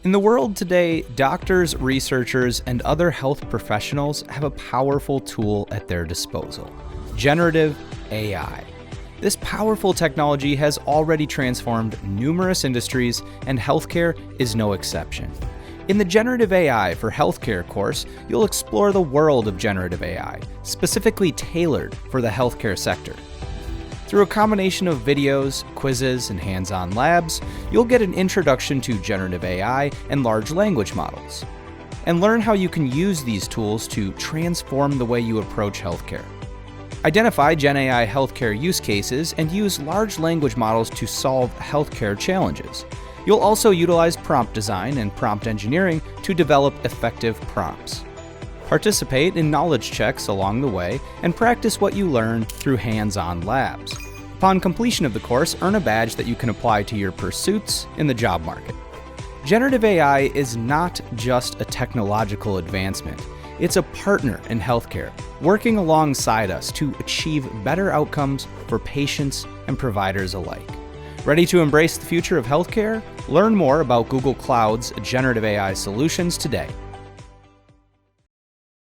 In the world today, doctors, researchers, and other health professionals have a powerful tool at their disposal: generative AI. This powerful technology has already transformed numerous industries, and healthcare is no exception. In the Generative AI for Healthcare course, you'll explore the world of generative AI, specifically tailored for the healthcare sector. Through a combination of videos, quizzes, and hands-on labs, you'll get an introduction to generative AI and large language models, and learn how you can use these tools to transform the way you approach healthcare. Identify Gen AI healthcare use cases and use large language models to solve healthcare challenges. You'll also utilize prompt design and prompt engineering to develop effective prompts. Participate in knowledge checks along the way and practice what you learn through hands-on labs. Upon completion of the course, earn a badge that you can apply to your pursuits in the job market. Generative AI is not just a technological advancement. It's a partner in healthcare, working alongside us to achieve better outcomes for patients and providers alike. Ready to embrace the future of healthcare? Learn more about Google Cloud's generative AI solutions today